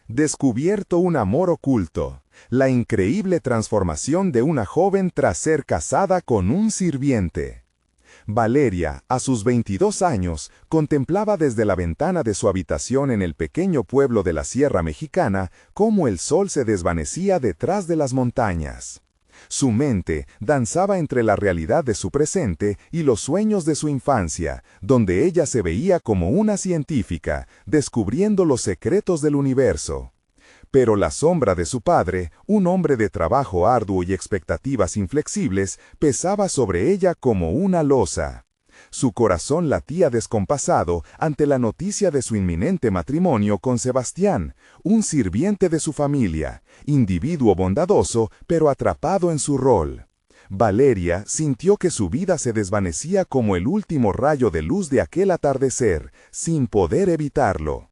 Descubierto un amor oculto. La increíble transformación de una joven tras ser casada con un sirviente. Valeria, a sus 22 años, contemplaba desde la ventana de su habitación en el pequeño pueblo de la Sierra Mexicana cómo el sol se desvanecía detrás de las montañas. Su mente danzaba entre la realidad de su presente y los sueños de su infancia, donde ella se veía como una científica, descubriendo los secretos del universo. Pero la sombra de su padre, un hombre de trabajo arduo y expectativas inflexibles, pesaba sobre ella como una losa. Su corazón latía descompasado ante la noticia de su inminente matrimonio con Sebastián, un sirviente de su familia, individuo bondadoso pero atrapado en su rol. Valeria sintió que su vida se desvanecía como el último rayo de luz de aquel atardecer, sin poder evitarlo.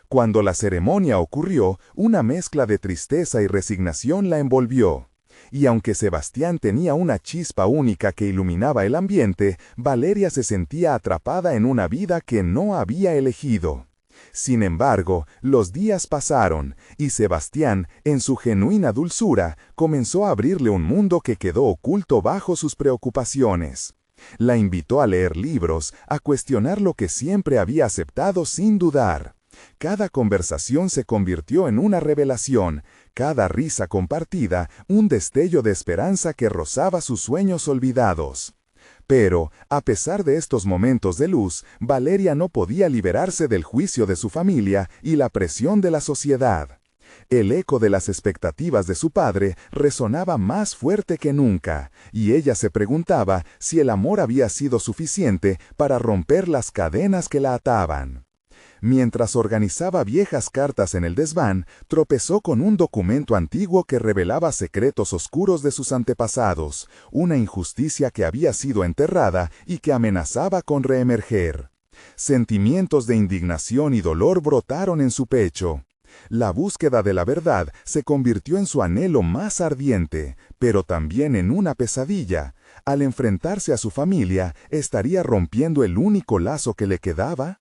Cuando la ceremonia ocurrió, una mezcla de tristeza y resignación la envolvió. Y aunque Sebastián tenía una chispa única que iluminaba el ambiente, Valeria se sentía atrapada en una vida que no había elegido. Sin embargo, los días pasaron, y Sebastián, en su genuina dulzura, comenzó a abrirle un mundo que quedó oculto bajo sus preocupaciones. La invitó a leer libros, a cuestionar lo que siempre había aceptado sin dudar. Cada conversación se convirtió en una revelación, cada risa compartida, un destello de esperanza que rozaba sus sueños olvidados. Pero, a pesar de estos momentos de luz, Valeria no podía liberarse del juicio de su familia y la presión de la sociedad. El eco de las expectativas de su padre resonaba más fuerte que nunca, y ella se preguntaba si el amor había sido suficiente para romper las cadenas que la ataban. Mientras organizaba viejas cartas en el desván, tropezó con un documento antiguo que revelaba secretos oscuros de sus antepasados, una injusticia que había sido enterrada y que amenazaba con reemerger. Sentimientos de indignación y dolor brotaron en su pecho. La búsqueda de la verdad se convirtió en su anhelo más ardiente, pero también en una pesadilla. Al enfrentarse a su familia, ¿estaría rompiendo el único lazo que le quedaba?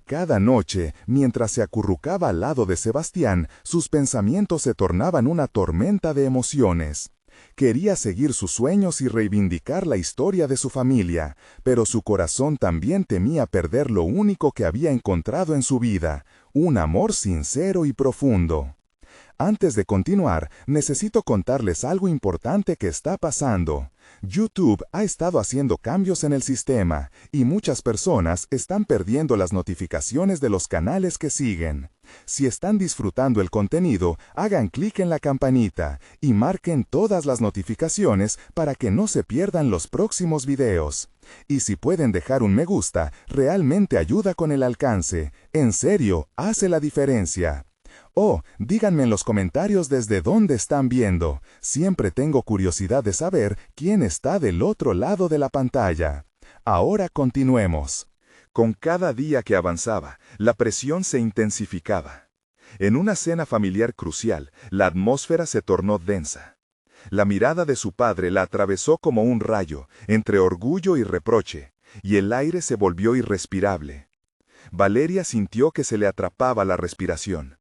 Cada noche, mientras se acurrucaba al lado de Sebastián, sus pensamientos se tornaban una tormenta de emociones. Quería seguir sus sueños y reivindicar la historia de su familia, pero su corazón también temía perder lo único que había encontrado en su vida, un amor sincero y profundo. Antes de continuar, necesito contarles algo importante que está pasando. YouTube ha estado haciendo cambios en el sistema, y muchas personas están perdiendo las notificaciones de los canales que siguen. Si están disfrutando el contenido, hagan clic en la campanita y marquen todas las notificaciones para que no se pierdan los próximos videos. Y si pueden dejar un me gusta, realmente ayuda con el alcance. En serio, hace la diferencia. Oh, díganme en los comentarios desde dónde están viendo. Siempre tengo curiosidad de saber quién está del otro lado de la pantalla. Ahora continuemos. Con cada día que avanzaba, la presión se intensificaba. En una cena familiar crucial, la atmósfera se tornó densa. La mirada de su padre la atravesó como un rayo, entre orgullo y reproche, y el aire se volvió irrespirable. Valeria sintió que se le atrapaba la respiración.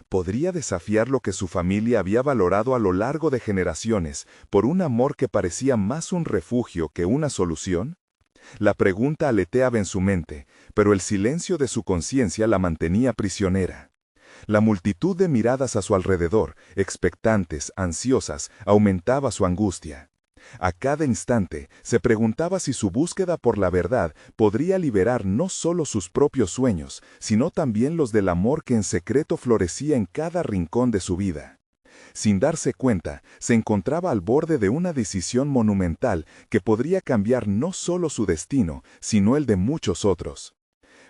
¿Podría desafiar lo que su familia había valorado a lo largo de generaciones por un amor que parecía más un refugio que una solución? La pregunta aleteaba en su mente, pero el silencio de su conciencia la mantenía prisionera. La multitud de miradas a su alrededor, expectantes, ansiosas, aumentaba su angustia. A cada instante se preguntaba si su búsqueda por la verdad podría liberar no solo sus propios sueños, sino también los del amor que en secreto florecía en cada rincón de su vida. Sin darse cuenta, se encontraba al borde de una decisión monumental que podría cambiar no solo su destino, sino el de muchos otros.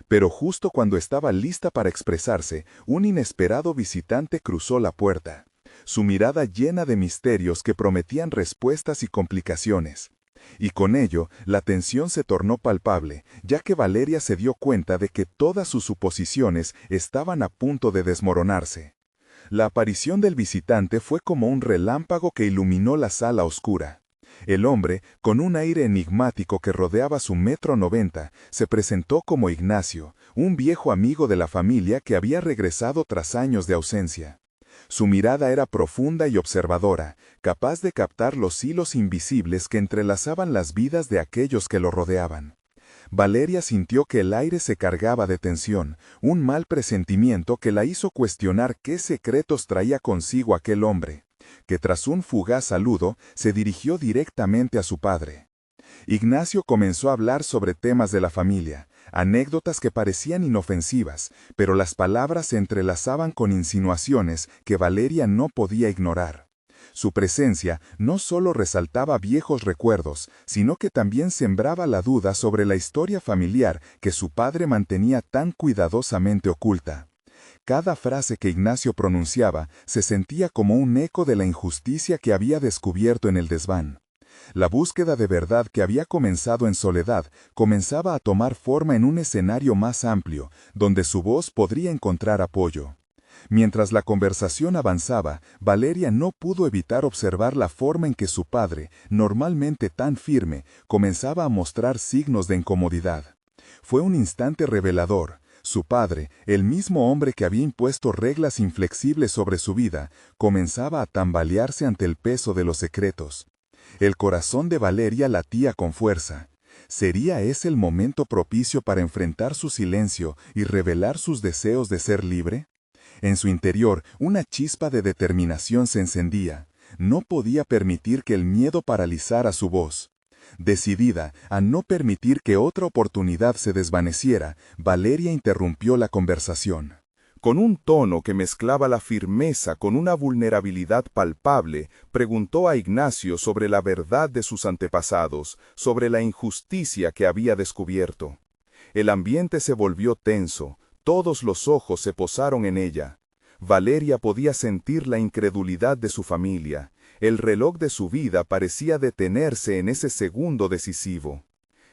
Pero justo cuando estaba lista para expresarse, un inesperado visitante cruzó la puerta. Su mirada llena de misterios que prometían respuestas y complicaciones. Y con ello, la tensión se tornó palpable, ya que Valeria se dio cuenta de que todas sus suposiciones estaban a punto de desmoronarse. La aparición del visitante fue como un relámpago que iluminó la sala oscura. El hombre, con un aire enigmático que rodeaba su 1,90 m, se presentó como Ignacio, un viejo amigo de la familia que había regresado tras años de ausencia. Su mirada era profunda y observadora, capaz de captar los hilos invisibles que entrelazaban las vidas de aquellos que lo rodeaban. Valeria sintió que el aire se cargaba de tensión, un mal presentimiento que la hizo cuestionar qué secretos traía consigo aquel hombre, que tras un fugaz saludo se dirigió directamente a su padre. Ignacio comenzó a hablar sobre temas de la familia, anécdotas que parecían inofensivas, pero las palabras se entrelazaban con insinuaciones que Valeria no podía ignorar. Su presencia no solo resaltaba viejos recuerdos, sino que también sembraba la duda sobre la historia familiar que su padre mantenía tan cuidadosamente oculta. Cada frase que Ignacio pronunciaba se sentía como un eco de la injusticia que había descubierto en el desván. La búsqueda de verdad que había comenzado en soledad comenzaba a tomar forma en un escenario más amplio, donde su voz podría encontrar apoyo. Mientras la conversación avanzaba, Valeria no pudo evitar observar la forma en que su padre, normalmente tan firme, comenzaba a mostrar signos de incomodidad. Fue un instante revelador. Su padre, el mismo hombre que había impuesto reglas inflexibles sobre su vida, comenzaba a tambalearse ante el peso de los secretos. El corazón de Valeria latía con fuerza. ¿Sería ese el momento propicio para enfrentar su silencio y revelar sus deseos de ser libre? En su interior, una chispa de determinación se encendía. No podía permitir que el miedo paralizara su voz. Decidida a no permitir que otra oportunidad se desvaneciera, Valeria interrumpió la conversación. Con un tono que mezclaba la firmeza con una vulnerabilidad palpable, preguntó a Ignacio sobre la verdad de sus antepasados, sobre la injusticia que había descubierto. El ambiente se volvió tenso, todos los ojos se posaron en ella. Valeria podía sentir la incredulidad de su familia. El reloj de su vida parecía detenerse en ese segundo decisivo.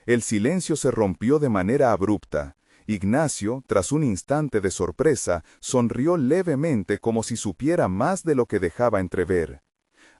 El silencio se rompió de manera abrupta. Ignacio, tras un instante de sorpresa, sonrió levemente como si supiera más de lo que dejaba entrever.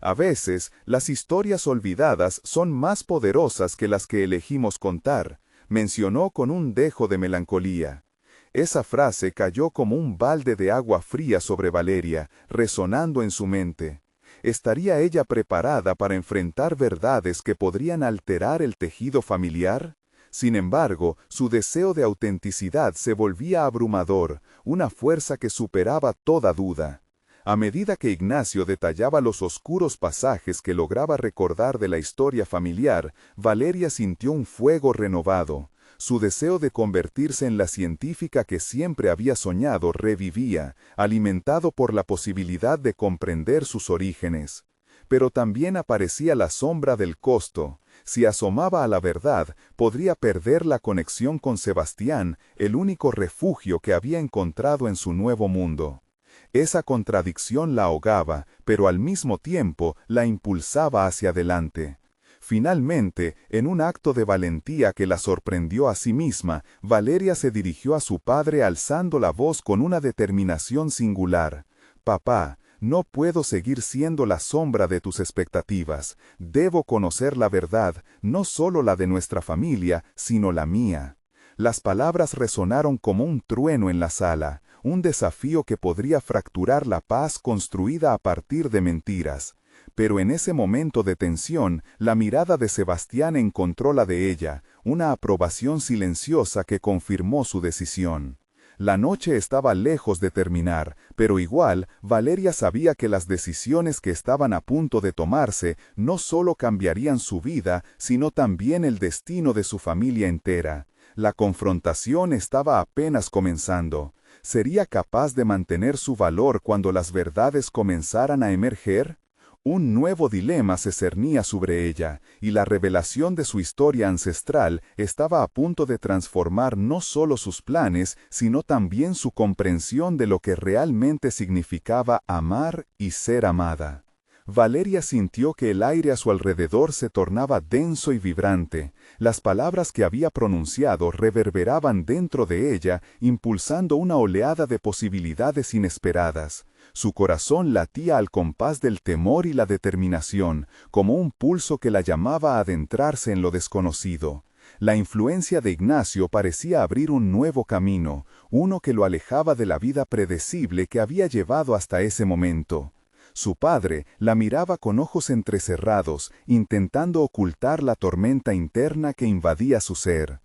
A veces, las historias olvidadas son más poderosas que las que elegimos contar, mencionó con un dejo de melancolía. Esa frase cayó como un balde de agua fría sobre Valeria, resonando en su mente. ¿Estaría ella preparada para enfrentar verdades que podrían alterar el tejido familiar? Sin embargo, su deseo de autenticidad se volvía abrumador, una fuerza que superaba toda duda. A medida que Ignacio detallaba los oscuros pasajes que lograba recordar de la historia familiar, Valeria sintió un fuego renovado. Su deseo de convertirse en la científica que siempre había soñado revivía, alimentado por la posibilidad de comprender sus orígenes. Pero también aparecía la sombra del costo. Si asomaba a la verdad, podría perder la conexión con Sebastián, el único refugio que había encontrado en su nuevo mundo. Esa contradicción la ahogaba, pero al mismo tiempo la impulsaba hacia adelante. Finalmente, en un acto de valentía que la sorprendió a sí misma, Valeria se dirigió a su padre alzando la voz con una determinación singular. «Papá, no puedo seguir siendo la sombra de tus expectativas. Debo conocer la verdad, no solo la de nuestra familia, sino la mía». Las palabras resonaron como un trueno en la sala, un desafío que podría fracturar la paz construida a partir de mentiras. Pero en ese momento de tensión, la mirada de Sebastián encontró la de ella, una aprobación silenciosa que confirmó su decisión. La noche estaba lejos de terminar, pero igual, Valeria sabía que las decisiones que estaban a punto de tomarse no solo cambiarían su vida, sino también el destino de su familia entera. La confrontación estaba apenas comenzando. ¿Sería capaz de mantener su valor cuando las verdades comenzaran a emerger? Un nuevo dilema se cernía sobre ella, y la revelación de su historia ancestral estaba a punto de transformar no solo sus planes, sino también su comprensión de lo que realmente significaba amar y ser amada. Valeria sintió que el aire a su alrededor se tornaba denso y vibrante. Las palabras que había pronunciado reverberaban dentro de ella, impulsando una oleada de posibilidades inesperadas. Su corazón latía al compás del temor y la determinación, como un pulso que la llamaba a adentrarse en lo desconocido. La influencia de Ignacio parecía abrir un nuevo camino, uno que lo alejaba de la vida predecible que había llevado hasta ese momento. Su padre la miraba con ojos entrecerrados, intentando ocultar la tormenta interna que invadía su ser.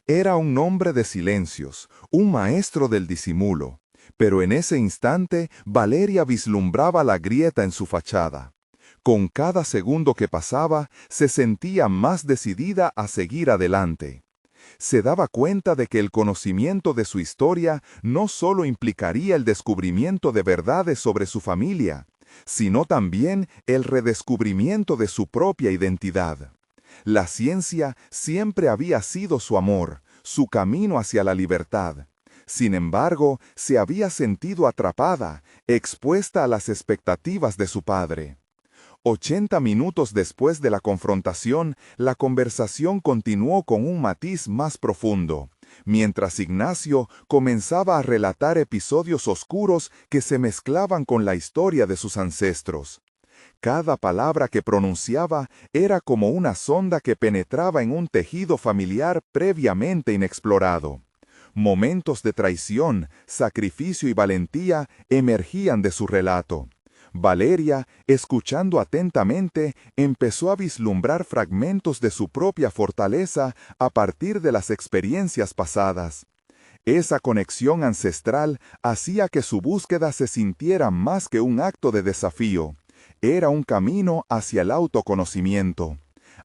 Era un hombre de silencios, un maestro del disimulo. Pero en ese instante, Valeria vislumbraba la grieta en su fachada. Con cada segundo que pasaba, se sentía más decidida a seguir adelante. Se daba cuenta de que el conocimiento de su historia no solo implicaría el descubrimiento de verdades sobre su familia, sino también el redescubrimiento de su propia identidad. La ciencia siempre había sido su amor, su camino hacia la libertad. Sin embargo, se había sentido atrapada, expuesta a las expectativas de su padre. 80 minutos después de la confrontación, la conversación continuó con un matiz más profundo, mientras Ignacio comenzaba a relatar episodios oscuros que se mezclaban con la historia de sus ancestros. Cada palabra que pronunciaba era como una sonda que penetraba en un tejido familiar previamente inexplorado. Momentos de traición, sacrificio y valentía emergían de su relato. Valeria, escuchando atentamente, empezó a vislumbrar fragmentos de su propia fortaleza a partir de las experiencias pasadas. Esa conexión ancestral hacía que su búsqueda se sintiera más que un acto de desafío. Era un camino hacia el autoconocimiento.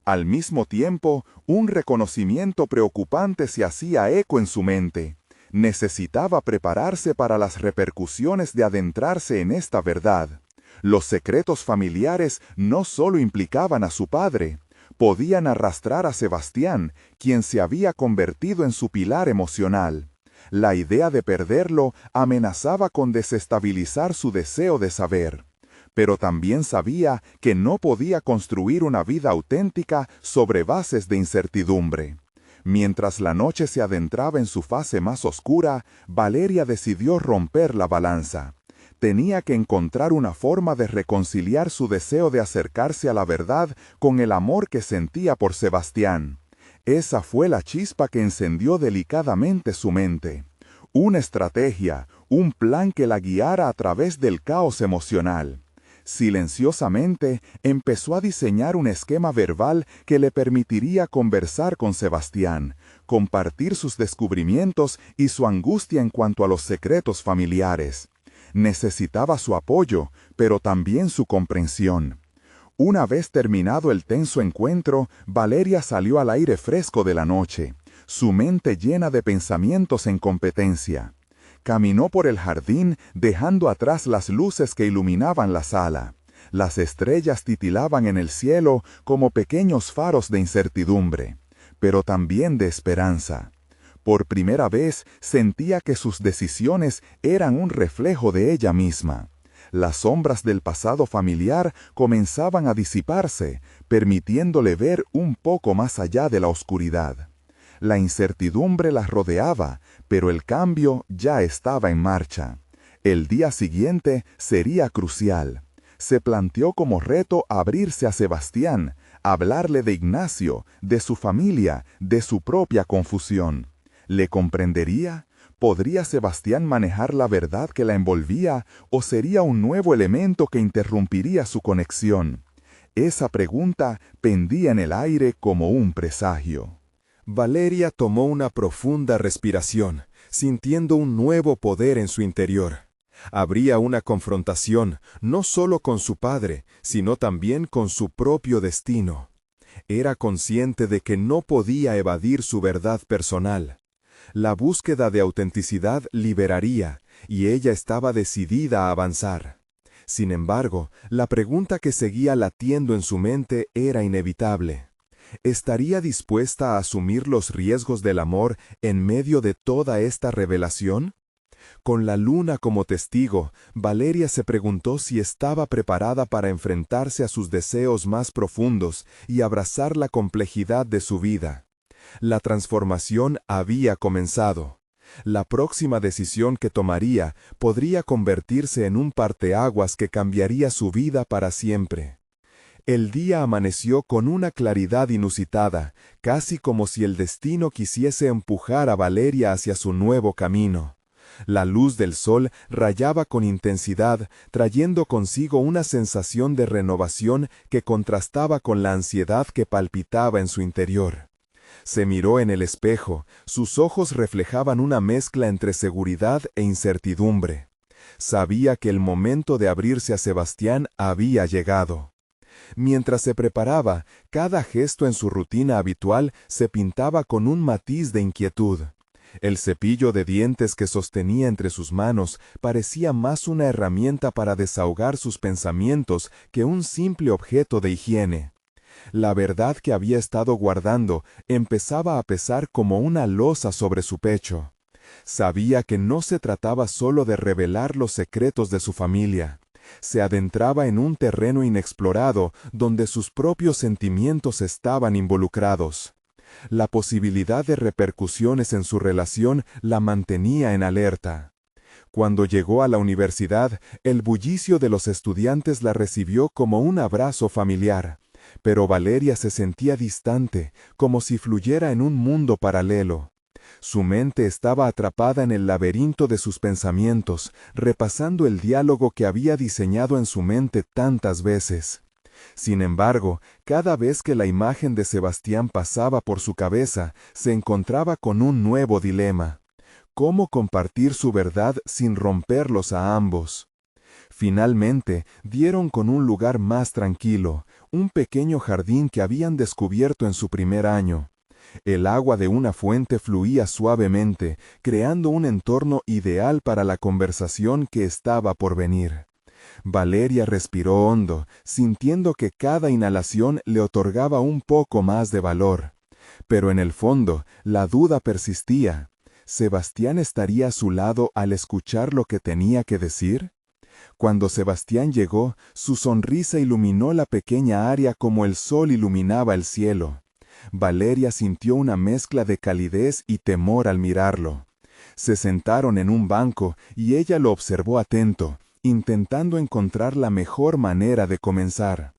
Al mismo tiempo, un reconocimiento preocupante se hacía eco en su mente. Necesitaba prepararse para las repercusiones de adentrarse en esta verdad. Los secretos familiares no solo implicaban a su padre, podían arrastrar a Sebastián, quien se había convertido en su pilar emocional. La idea de perderlo amenazaba con desestabilizar su deseo de saber. Pero también sabía que no podía construir una vida auténtica sobre bases de incertidumbre. Mientras la noche se adentraba en su fase más oscura, Valeria decidió romper la balanza. Tenía que encontrar una forma de reconciliar su deseo de acercarse a la verdad con el amor que sentía por Sebastián. Esa fue la chispa que encendió delicadamente su mente. Una estrategia, un plan que la guiara a través del caos emocional. Silenciosamente, empezó a diseñar un esquema verbal que le permitiría conversar con Sebastián, compartir sus descubrimientos y su angustia en cuanto a los secretos familiares. Necesitaba su apoyo, pero también su comprensión. Una vez terminado el tenso encuentro, Valeria salió al aire fresco de la noche, su mente llena de pensamientos en competencia. Caminó por el jardín, dejando atrás las luces que iluminaban la sala. Las estrellas titilaban en el cielo como pequeños faros de incertidumbre, pero también de esperanza. Por primera vez sentía que sus decisiones eran un reflejo de ella misma. Las sombras del pasado familiar comenzaban a disiparse, permitiéndole ver un poco más allá de la oscuridad. La incertidumbre la rodeaba, pero el cambio ya estaba en marcha. El día siguiente sería crucial. Se planteó como reto abrirse a Sebastián, hablarle de Ignacio, de su familia, de su propia confusión. ¿Le comprendería? ¿Podría Sebastián manejar la verdad que la envolvía o sería un nuevo elemento que interrumpiría su conexión? Esa pregunta pendía en el aire como un presagio. Valeria tomó una profunda respiración, sintiendo un nuevo poder en su interior. Habría una confrontación, no solo con su padre, sino también con su propio destino. Era consciente de que no podía evadir su verdad personal. La búsqueda de autenticidad liberaría, y ella estaba decidida a avanzar. Sin embargo, la pregunta que seguía latiendo en su mente era inevitable. ¿Estaría dispuesta a asumir los riesgos del amor en medio de toda esta revelación? Con la luna como testigo, Valeria se preguntó si estaba preparada para enfrentarse a sus deseos más profundos y abrazar la complejidad de su vida. La transformación había comenzado. La próxima decisión que tomaría podría convertirse en un parteaguas que cambiaría su vida para siempre. El día amaneció con una claridad inusitada, casi como si el destino quisiese empujar a Valeria hacia su nuevo camino. La luz del sol rayaba con intensidad, trayendo consigo una sensación de renovación que contrastaba con la ansiedad que palpitaba en su interior. Se miró en el espejo, sus ojos reflejaban una mezcla entre seguridad e incertidumbre. Sabía que el momento de abrirse a Sebastián había llegado. Mientras se preparaba, cada gesto en su rutina habitual se pintaba con un matiz de inquietud. El cepillo de dientes que sostenía entre sus manos parecía más una herramienta para desahogar sus pensamientos que un simple objeto de higiene. La verdad que había estado guardando empezaba a pesar como una losa sobre su pecho. Sabía que no se trataba solo de revelar los secretos de su familia. Se adentraba en un terreno inexplorado donde sus propios sentimientos estaban involucrados. La posibilidad de repercusiones en su relación la mantenía en alerta. Cuando llegó a la universidad, el bullicio de los estudiantes la recibió como un abrazo familiar, pero Valeria se sentía distante, como si fluyera en un mundo paralelo. Su mente estaba atrapada en el laberinto de sus pensamientos, repasando el diálogo que había diseñado en su mente tantas veces. Sin embargo, cada vez que la imagen de Sebastián pasaba por su cabeza, se encontraba con un nuevo dilema. ¿Cómo compartir su verdad sin romperlos a ambos? Finalmente, dieron con un lugar más tranquilo, un pequeño jardín que habían descubierto en su primer año. El agua de una fuente fluía suavemente, creando un entorno ideal para la conversación que estaba por venir. Valeria respiró hondo, sintiendo que cada inhalación le otorgaba un poco más de valor. Pero en el fondo, la duda persistía. ¿Sebastián estaría a su lado al escuchar lo que tenía que decir? Cuando Sebastián llegó, su sonrisa iluminó la pequeña área como el sol iluminaba el cielo. Valeria sintió una mezcla de calidez y temor al mirarlo. Se sentaron en un banco y ella lo observó atento, intentando encontrar la mejor manera de comenzar.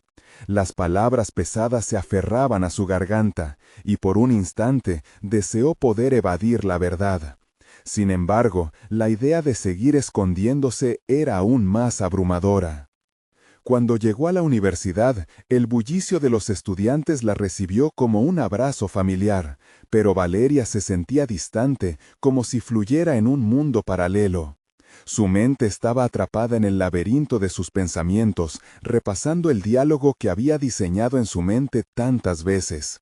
Las palabras pesadas se aferraban a su garganta, y por un instante deseó poder evadir la verdad. Sin embargo, la idea de seguir escondiéndose era aún más abrumadora. Cuando llegó a la universidad, el bullicio de los estudiantes la recibió como un abrazo familiar, pero Valeria se sentía distante, como si fluyera en un mundo paralelo. Su mente estaba atrapada en el laberinto de sus pensamientos, repasando el diálogo que había diseñado en su mente tantas veces.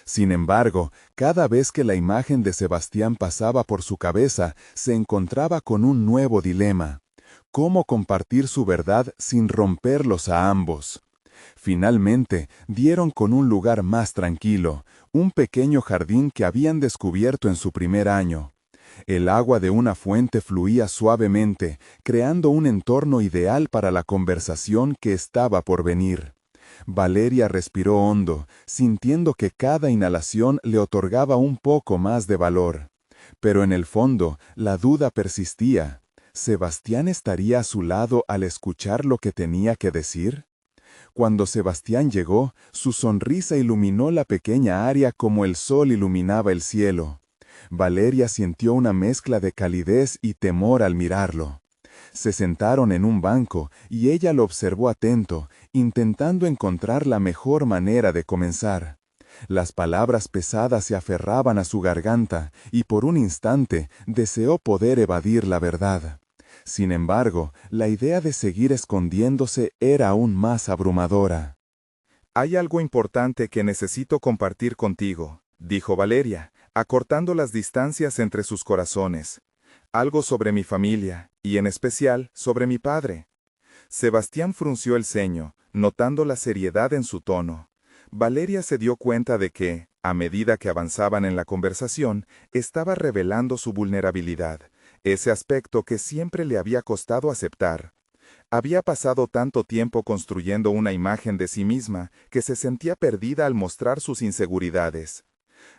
Sin embargo, cada vez que la imagen de Sebastián pasaba por su cabeza, se encontraba con un nuevo dilema. ¿Cómo compartir su verdad sin romperlos a ambos? Finalmente, dieron con un lugar más tranquilo, un pequeño jardín que habían descubierto en su primer año. El agua de una fuente fluía suavemente, creando un entorno ideal para la conversación que estaba por venir. Valeria respiró hondo, sintiendo que cada inhalación le otorgaba un poco más de valor. Pero en el fondo, la duda persistía. ¿Sebastián estaría a su lado al escuchar lo que tenía que decir? Cuando Sebastián llegó, su sonrisa iluminó la pequeña área como el sol iluminaba el cielo. Valeria sintió una mezcla de calidez y temor al mirarlo. Se sentaron en un banco y ella lo observó atento, intentando encontrar la mejor manera de comenzar. Las palabras pesadas se aferraban a su garganta y por un instante deseó poder evadir la verdad. Sin embargo, la idea de seguir escondiéndose era aún más abrumadora. «Hay algo importante que necesito compartir contigo», dijo Valeria, acortando las distancias entre sus corazones. «Algo sobre mi familia, y en especial sobre mi padre». Sebastián frunció el ceño, notando la seriedad en su tono. Valeria se dio cuenta de que, a medida que avanzaban en la conversación, estaba revelando su vulnerabilidad, ese aspecto que siempre le había costado aceptar. Había pasado tanto tiempo construyendo una imagen de sí misma que se sentía perdida al mostrar sus inseguridades.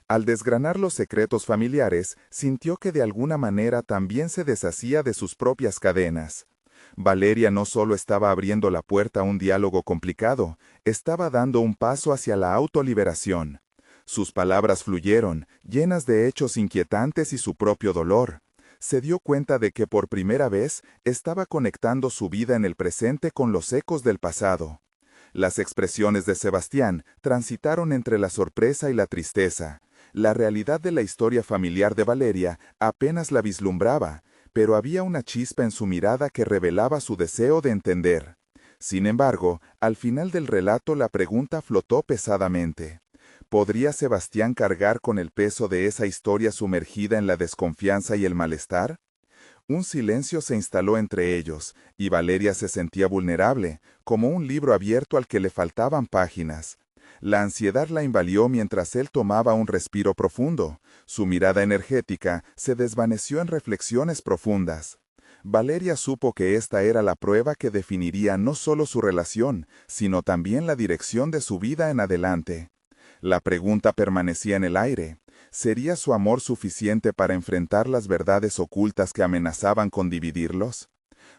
Al desgranar los secretos familiares, sintió que de alguna manera también se deshacía de sus propias cadenas. Valeria no solo estaba abriendo la puerta a un diálogo complicado, estaba dando un paso hacia la autoliberación. Sus palabras fluyeron, llenas de hechos inquietantes y su propio dolor. Se dio cuenta de que por primera vez estaba conectando su vida en el presente con los ecos del pasado. Las expresiones de Sebastián transitaron entre la sorpresa y la tristeza. La realidad de la historia familiar de Valeria apenas la vislumbraba, pero había una chispa en su mirada que revelaba su deseo de entender. Sin embargo, al final del relato la pregunta flotó pesadamente. ¿Podría Sebastián cargar con el peso de esa historia sumergida en la desconfianza y el malestar? Un silencio se instaló entre ellos, y Valeria se sentía vulnerable, como un libro abierto al que le faltaban páginas. La ansiedad la invadió mientras él tomaba un respiro profundo. Su mirada energética se desvaneció en reflexiones profundas. Valeria supo que esta era la prueba que definiría no solo su relación, sino también la dirección de su vida en adelante. La pregunta permanecía en el aire. ¿Sería su amor suficiente para enfrentar las verdades ocultas que amenazaban con dividirlos?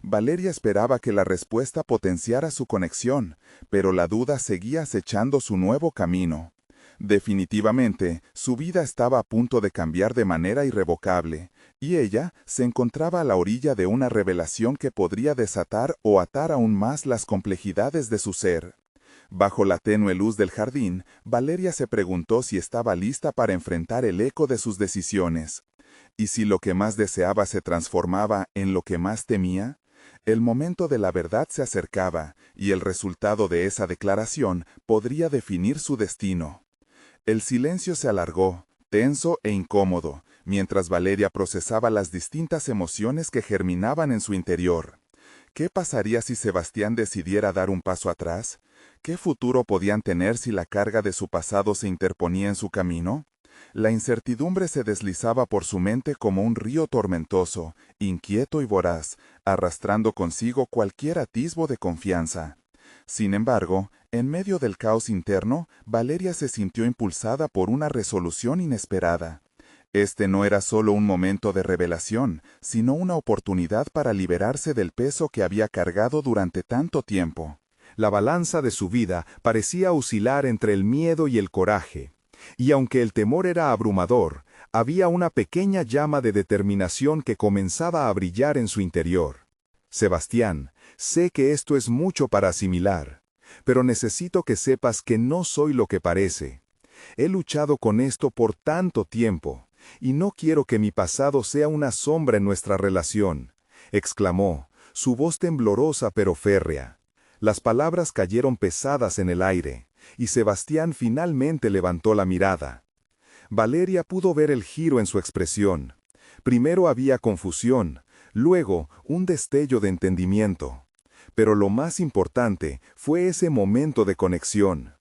Valeria esperaba que la respuesta potenciara su conexión, pero la duda seguía acechando su nuevo camino. Definitivamente, su vida estaba a punto de cambiar de manera irrevocable, y ella se encontraba a la orilla de una revelación que podría desatar o atar aún más las complejidades de su ser. Bajo la tenue luz del jardín, Valeria se preguntó si estaba lista para enfrentar el eco de sus decisiones. ¿Y si lo que más deseaba se transformaba en lo que más temía? El momento de la verdad se acercaba, y el resultado de esa declaración podría definir su destino. El silencio se alargó, tenso e incómodo, mientras Valeria procesaba las distintas emociones que germinaban en su interior. ¿Qué pasaría si Sebastián decidiera dar un paso atrás? ¿Qué futuro podían tener si la carga de su pasado se interponía en su camino? La incertidumbre se deslizaba por su mente como un río tormentoso, inquieto y voraz, arrastrando consigo cualquier atisbo de confianza. Sin embargo, en medio del caos interno, Valeria se sintió impulsada por una resolución inesperada. Este no era solo un momento de revelación, sino una oportunidad para liberarse del peso que había cargado durante tanto tiempo. La balanza de su vida parecía oscilar entre el miedo y el coraje. Y aunque el temor era abrumador, había una pequeña llama de determinación que comenzaba a brillar en su interior. Sebastián, sé que esto es mucho para asimilar, pero necesito que sepas que no soy lo que parece. He luchado con esto por tanto tiempo, y no quiero que mi pasado sea una sombra en nuestra relación, exclamó, su voz temblorosa pero férrea. Las palabras cayeron pesadas en el aire, y Sebastián finalmente levantó la mirada. Valeria pudo ver el giro en su expresión. Primero había confusión, luego un destello de entendimiento. Pero lo más importante fue ese momento de conexión.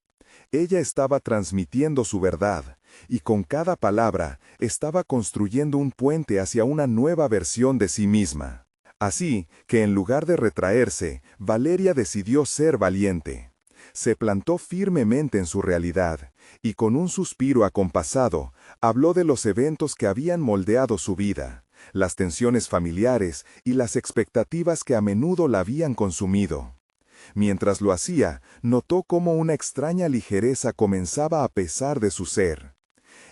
Ella estaba transmitiendo su verdad, y con cada palabra estaba construyendo un puente hacia una nueva versión de sí misma. Así que en lugar de retraerse, Valeria decidió ser valiente. Se plantó firmemente en su realidad, y con un suspiro acompasado, habló de los eventos que habían moldeado su vida, las tensiones familiares y las expectativas que a menudo la habían consumido. Mientras lo hacía, notó cómo una extraña ligereza comenzaba a pesar de su ser.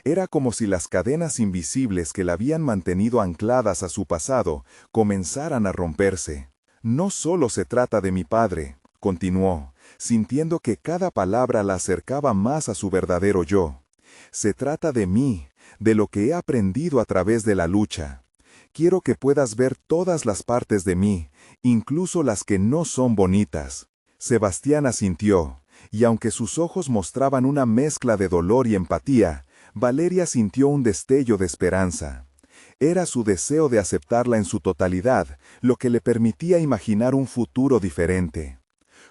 Era como si las cadenas invisibles que la habían mantenido ancladas a su pasado comenzaran a romperse. No solo se trata de mi padre, continuó, sintiendo que cada palabra la acercaba más a su verdadero yo. Se trata de mí, de lo que he aprendido a través de la lucha. Quiero que puedas ver todas las partes de mí, incluso las que no son bonitas. Sebastián asintió, y aunque sus ojos mostraban una mezcla de dolor y empatía, Valeria sintió un destello de esperanza. Era su deseo de aceptarla en su totalidad, lo que le permitía imaginar un futuro diferente.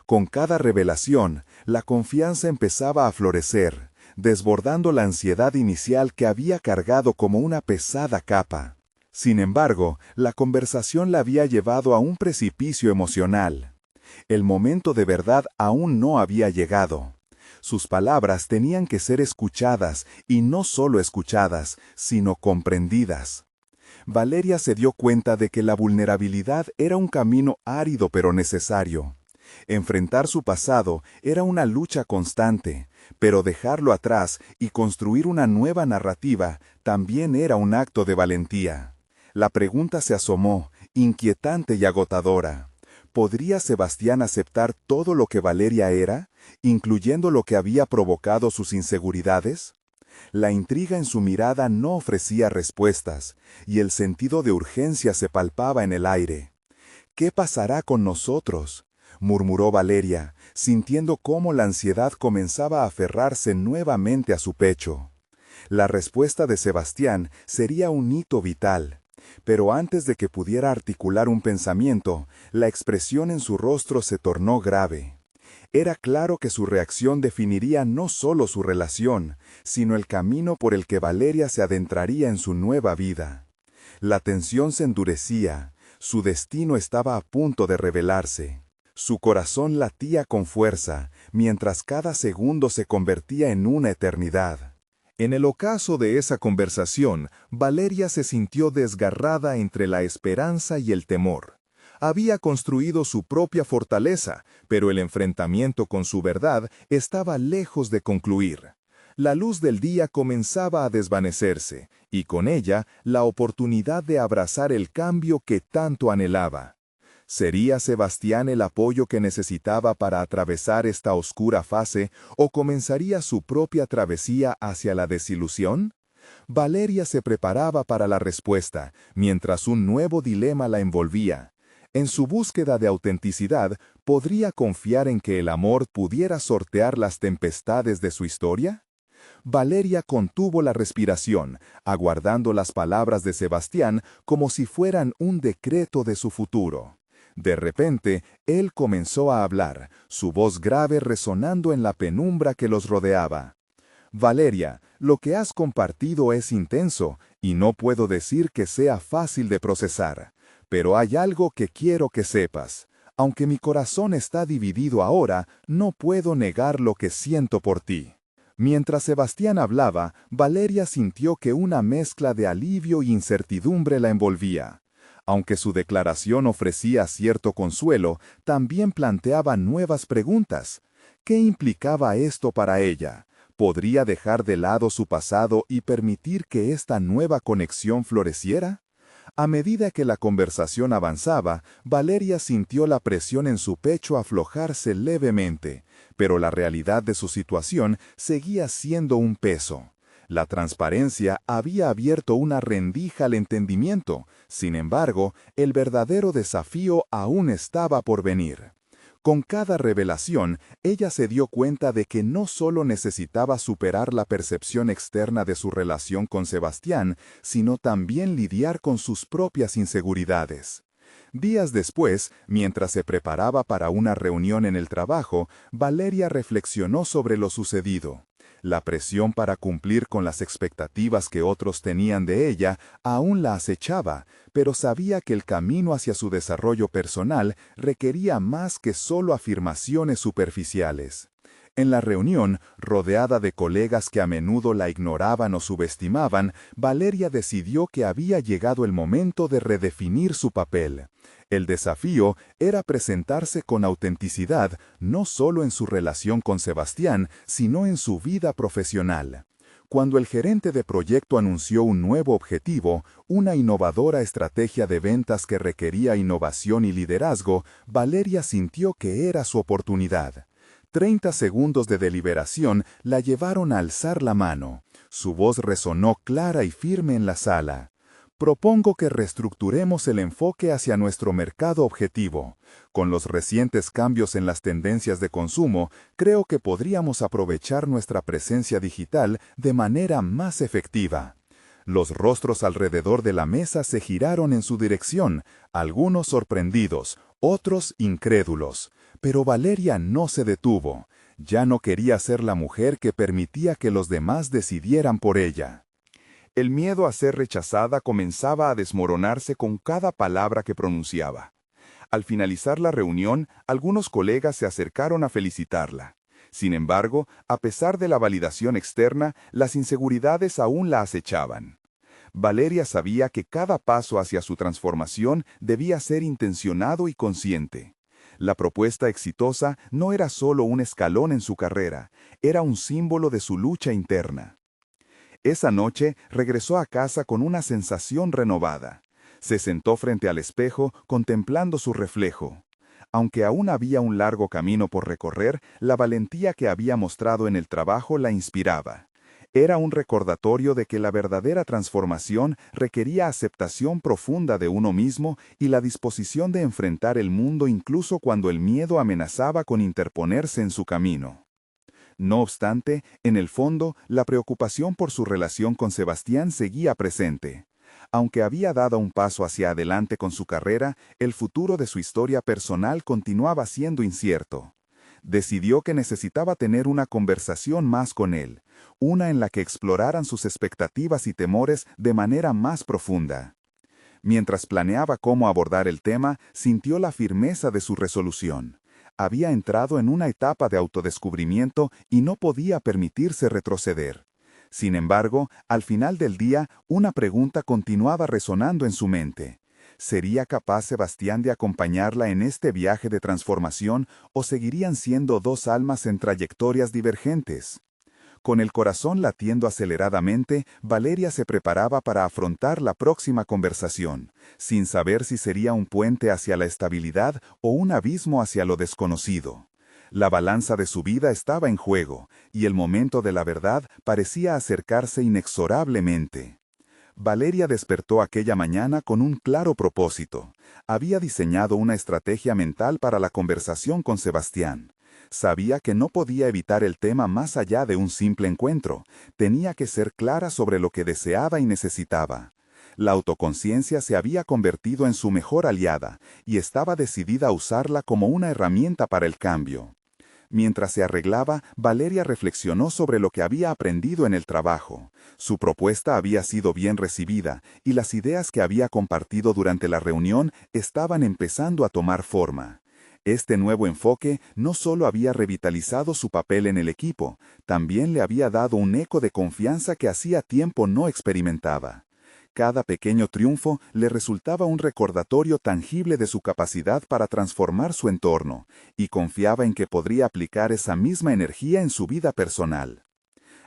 Con cada revelación, la confianza empezaba a florecer, desbordando la ansiedad inicial que había cargado como una pesada capa. Sin embargo, la conversación la había llevado a un precipicio emocional. El momento de verdad aún no había llegado. Sus palabras tenían que ser escuchadas, y no solo escuchadas, sino comprendidas. Valeria se dio cuenta de que la vulnerabilidad era un camino árido pero necesario. Enfrentar su pasado era una lucha constante, pero dejarlo atrás y construir una nueva narrativa también era un acto de valentía. La pregunta se asomó, inquietante y agotadora. ¿Podría Sebastián aceptar todo lo que Valeria era, incluyendo lo que había provocado sus inseguridades? La intriga en su mirada no ofrecía respuestas, y el sentido de urgencia se palpaba en el aire. ¿Qué pasará con nosotros?, murmuró Valeria, sintiendo cómo la ansiedad comenzaba a aferrarse nuevamente a su pecho. La respuesta de Sebastián sería un hito vital, pero antes de que pudiera articular un pensamiento, la expresión en su rostro se tornó grave. Era claro que su reacción definiría no solo su relación, sino el camino por el que Valeria se adentraría en su nueva vida. La tensión se endurecía, su destino estaba a punto de revelarse. Su corazón latía con fuerza, mientras cada segundo se convertía en una eternidad. En el ocaso de esa conversación, Valeria se sintió desgarrada entre la esperanza y el temor. Había construido su propia fortaleza, pero el enfrentamiento con su verdad estaba lejos de concluir. La luz del día comenzaba a desvanecerse, y con ella la oportunidad de abrazar el cambio que tanto anhelaba. ¿Sería Sebastián el apoyo que necesitaba para atravesar esta oscura fase o comenzaría su propia travesía hacia la desilusión? Valeria se preparaba para la respuesta, mientras un nuevo dilema la envolvía. En su búsqueda de autenticidad, ¿podría confiar en que el amor pudiera sortear las tempestades de su historia? Valeria contuvo la respiración, aguardando las palabras de Sebastián como si fueran un decreto de su futuro. De repente, él comenzó a hablar, su voz grave resonando en la penumbra que los rodeaba. Valeria, lo que has compartido es intenso, y no puedo decir que sea fácil de procesar. Pero hay algo que quiero que sepas. Aunque mi corazón está dividido ahora, no puedo negar lo que siento por ti. Mientras Sebastián hablaba, Valeria sintió que una mezcla de alivio e incertidumbre la envolvía. Aunque su declaración ofrecía cierto consuelo, también planteaba nuevas preguntas. ¿Qué implicaba esto para ella? ¿Podría dejar de lado su pasado y permitir que esta nueva conexión floreciera? A medida que la conversación avanzaba, Valeria sintió la presión en su pecho aflojarse levemente, pero la realidad de su situación seguía siendo un peso. La transparencia había abierto una rendija al entendimiento, sin embargo, el verdadero desafío aún estaba por venir. Con cada revelación, ella se dio cuenta de que no solo necesitaba superar la percepción externa de su relación con Sebastián, sino también lidiar con sus propias inseguridades. Días después, mientras se preparaba para una reunión en el trabajo, Valeria reflexionó sobre lo sucedido. La presión para cumplir con las expectativas que otros tenían de ella aún la acechaba, pero sabía que el camino hacia su desarrollo personal requería más que solo afirmaciones superficiales. En la reunión, rodeada de colegas que a menudo la ignoraban o subestimaban, Valeria decidió que había llegado el momento de redefinir su papel. El desafío era presentarse con autenticidad, no solo en su relación con Sebastián, sino en su vida profesional. Cuando el gerente de proyecto anunció un nuevo objetivo, una innovadora estrategia de ventas que requería innovación y liderazgo, Valeria sintió que era su oportunidad. 30 segundos de deliberación la llevaron a alzar la mano. Su voz resonó clara y firme en la sala. Propongo que reestructuremos el enfoque hacia nuestro mercado objetivo. Con los recientes cambios en las tendencias de consumo, creo que podríamos aprovechar nuestra presencia digital de manera más efectiva. Los rostros alrededor de la mesa se giraron en su dirección, algunos sorprendidos, otros incrédulos. Pero Valeria no se detuvo. Ya no quería ser la mujer que permitía que los demás decidieran por ella. El miedo a ser rechazada comenzaba a desmoronarse con cada palabra que pronunciaba. Al finalizar la reunión, algunos colegas se acercaron a felicitarla. Sin embargo, a pesar de la validación externa, las inseguridades aún la acechaban. Valeria sabía que cada paso hacia su transformación debía ser intencionado y consciente. La propuesta exitosa no era solo un escalón en su carrera, era un símbolo de su lucha interna. Esa noche regresó a casa con una sensación renovada. Se sentó frente al espejo, contemplando su reflejo. Aunque aún había un largo camino por recorrer, la valentía que había mostrado en el trabajo la inspiraba. Era un recordatorio de que la verdadera transformación requería aceptación profunda de uno mismo y la disposición de enfrentar el mundo incluso cuando el miedo amenazaba con interponerse en su camino. No obstante, en el fondo, la preocupación por su relación con Sebastián seguía presente. Aunque había dado un paso hacia adelante con su carrera, el futuro de su historia personal continuaba siendo incierto. Decidió que necesitaba tener una conversación más con él, una en la que exploraran sus expectativas y temores de manera más profunda. Mientras planeaba cómo abordar el tema, sintió la firmeza de su resolución. Había entrado en una etapa de autodescubrimiento y no podía permitirse retroceder. Sin embargo, al final del día, una pregunta continuaba resonando en su mente. ¿Sería capaz Sebastián de acompañarla en este viaje de transformación o seguirían siendo dos almas en trayectorias divergentes? Con el corazón latiendo aceleradamente, Valeria se preparaba para afrontar la próxima conversación, sin saber si sería un puente hacia la estabilidad o un abismo hacia lo desconocido. La balanza de su vida estaba en juego, y el momento de la verdad parecía acercarse inexorablemente. Valeria despertó aquella mañana con un claro propósito. Había diseñado una estrategia mental para la conversación con Sebastián. Sabía que no podía evitar el tema más allá de un simple encuentro. Tenía que ser clara sobre lo que deseaba y necesitaba. La autoconciencia se había convertido en su mejor aliada, y estaba decidida a usarla como una herramienta para el cambio. Mientras se arreglaba, Valeria reflexionó sobre lo que había aprendido en el trabajo. Su propuesta había sido bien recibida, y las ideas que había compartido durante la reunión estaban empezando a tomar forma. Este nuevo enfoque no solo había revitalizado su papel en el equipo, también le había dado un eco de confianza que hacía tiempo no experimentaba. Cada pequeño triunfo le resultaba un recordatorio tangible de su capacidad para transformar su entorno, y confiaba en que podría aplicar esa misma energía en su vida personal.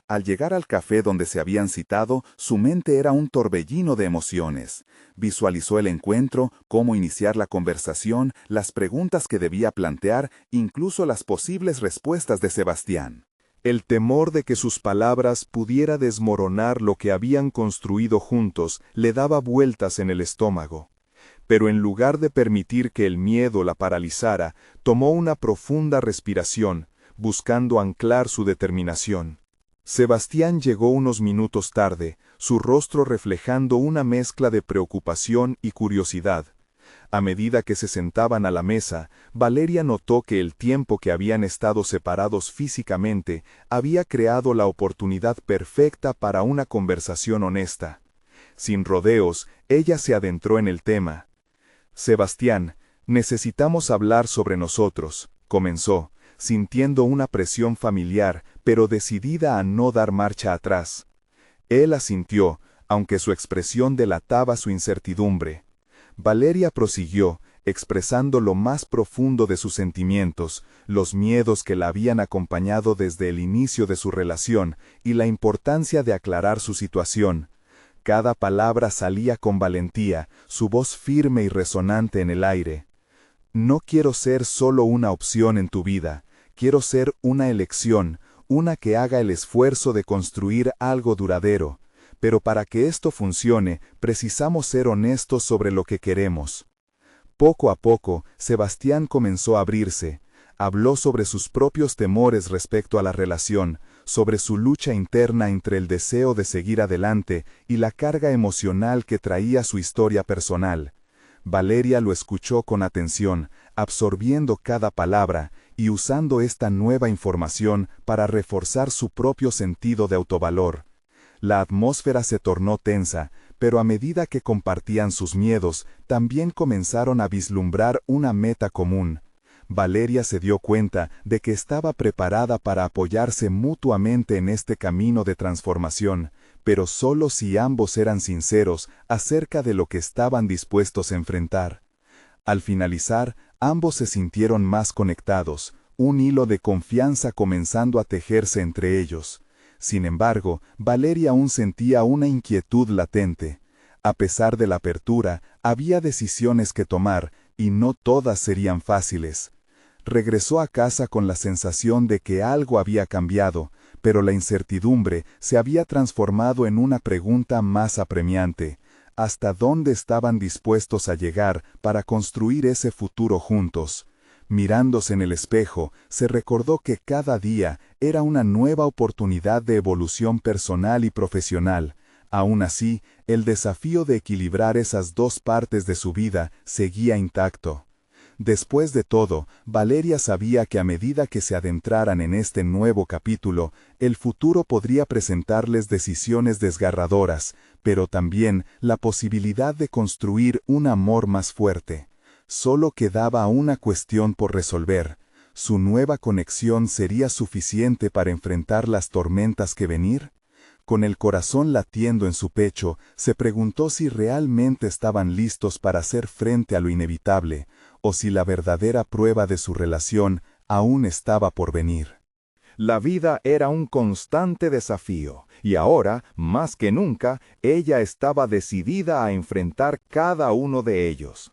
Al llegar al café donde se habían citado, su mente era un torbellino de emociones. Visualizó el encuentro, cómo iniciar la conversación, las preguntas que debía plantear, incluso las posibles respuestas de Sebastián. El temor de que sus palabras pudiera desmoronar lo que habían construido juntos le daba vueltas en el estómago. Pero en lugar de permitir que el miedo la paralizara, tomó una profunda respiración, buscando anclar su determinación. Sebastián llegó unos minutos tarde, su rostro reflejando una mezcla de preocupación y curiosidad. A medida que se sentaban a la mesa, Valeria notó que el tiempo que habían estado separados físicamente había creado la oportunidad perfecta para una conversación honesta. Sin rodeos, ella se adentró en el tema. «Sebastián, necesitamos hablar sobre nosotros», comenzó, sintiendo una presión familiar, pero decidida a no dar marcha atrás. Él asintió, aunque su expresión delataba su incertidumbre. Valeria prosiguió, expresando lo más profundo de sus sentimientos, los miedos que la habían acompañado desde el inicio de su relación y la importancia de aclarar su situación. Cada palabra salía con valentía, su voz firme y resonante en el aire. «No quiero ser solo una opción en tu vida, quiero ser una elección, una que haga el esfuerzo de construir algo duradero. Pero para que esto funcione, precisamos ser honestos sobre lo que queremos». Poco a poco, Sebastián comenzó a abrirse. Habló sobre sus propios temores respecto a la relación, sobre su lucha interna entre el deseo de seguir adelante y la carga emocional que traía su historia personal. Valeria lo escuchó con atención, absorbiendo cada palabra y usando esta nueva información para reforzar su propio sentido de autovalor. La atmósfera se tornó tensa, pero a medida que compartían sus miedos, también comenzaron a vislumbrar una meta común. Valeria se dio cuenta de que estaba preparada para apoyarse mutuamente en este camino de transformación, pero solo si ambos eran sinceros acerca de lo que estaban dispuestos a enfrentar. Al finalizar, ambos se sintieron más conectados, un hilo de confianza comenzando a tejerse entre ellos. Sin embargo, Valeria aún sentía una inquietud latente. A pesar de la apertura, había decisiones que tomar, y no todas serían fáciles. Regresó a casa con la sensación de que algo había cambiado, pero la incertidumbre se había transformado en una pregunta más apremiante. ¿Hasta dónde estaban dispuestos a llegar para construir ese futuro juntos? Mirándose en el espejo, se recordó que cada día era una nueva oportunidad de evolución personal y profesional. Aún así, el desafío de equilibrar esas dos partes de su vida seguía intacto. Después de todo, Valeria sabía que a medida que se adentraran en este nuevo capítulo, el futuro podría presentarles decisiones desgarradoras, pero también la posibilidad de construir un amor más fuerte. Solo quedaba una cuestión por resolver. ¿Su nueva conexión sería suficiente para enfrentar las tormentas que venir? Con el corazón latiendo en su pecho, se preguntó si realmente estaban listos para hacer frente a lo inevitable, o si la verdadera prueba de su relación aún estaba por venir. La vida era un constante desafío, y ahora, más que nunca, ella estaba decidida a enfrentar cada uno de ellos.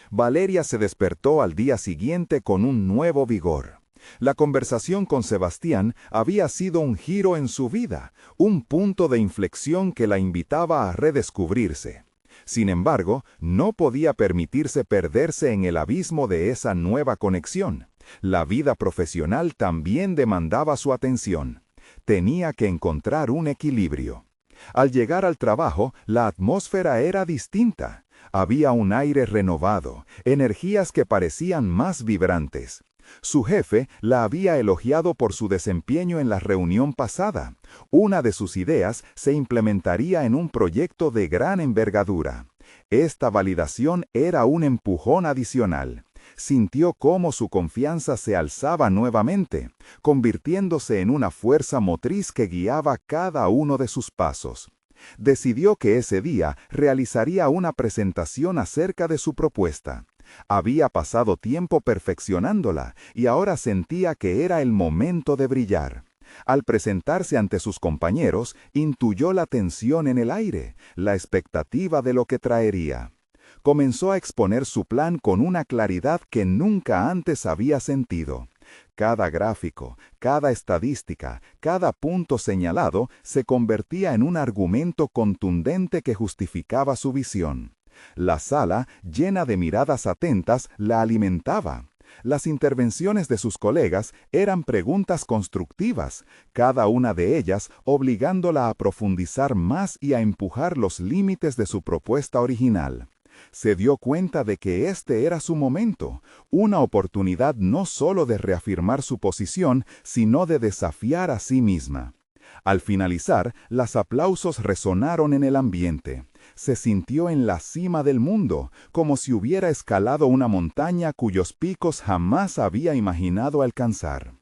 Valeria se despertó al día siguiente con un nuevo vigor. La conversación con Sebastián había sido un giro en su vida, un punto de inflexión que la invitaba a redescubrirse. Sin embargo, no podía permitirse perderse en el abismo de esa nueva conexión. La vida profesional también demandaba su atención. Tenía que encontrar un equilibrio. Al llegar al trabajo, la atmósfera era distinta. Había un aire renovado, energías que parecían más vibrantes. Su jefe la había elogiado por su desempeño en la reunión pasada. Una de sus ideas se implementaría en un proyecto de gran envergadura. Esta validación era un empujón adicional. Sintió cómo su confianza se alzaba nuevamente, convirtiéndose en una fuerza motriz que guiaba cada uno de sus pasos. Decidió que ese día realizaría una presentación acerca de su propuesta. Había pasado tiempo perfeccionándola y ahora sentía que era el momento de brillar. Al presentarse ante sus compañeros, intuyó la tensión en el aire, la expectativa de lo que traería. Comenzó a exponer su plan con una claridad que nunca antes había sentido. Cada gráfico, cada estadística, cada punto señalado se convertía en un argumento contundente que justificaba su visión. La sala, llena de miradas atentas, la alimentaba. Las intervenciones de sus colegas eran preguntas constructivas, cada una de ellas obligándola a profundizar más y a empujar los límites de su propuesta original. Se dio cuenta de que este era su momento, una oportunidad no solo de reafirmar su posición, sino de desafiar a sí misma. Al finalizar, los aplausos resonaron en el ambiente. Se sintió en la cima del mundo, como si hubiera escalado una montaña cuyos picos jamás había imaginado alcanzar.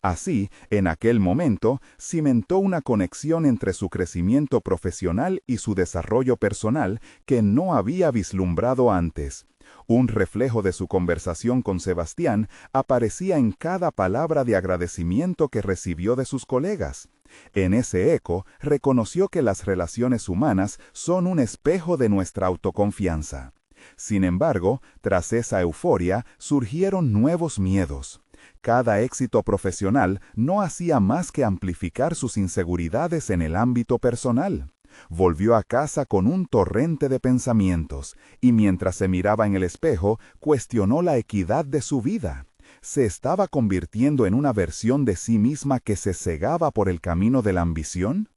Así, en aquel momento, cimentó una conexión entre su crecimiento profesional y su desarrollo personal que no había vislumbrado antes. Un reflejo de su conversación con Sebastián aparecía en cada palabra de agradecimiento que recibió de sus colegas. En ese eco, reconoció que las relaciones humanas son un espejo de nuestra autoconfianza. Sin embargo, tras esa euforia, surgieron nuevos miedos. Cada éxito profesional no hacía más que amplificar sus inseguridades en el ámbito personal. Volvió a casa con un torrente de pensamientos, y mientras se miraba en el espejo, cuestionó la equidad de su vida. ¿Se estaba convirtiendo en una versión de sí misma que se cegaba por el camino de la ambición?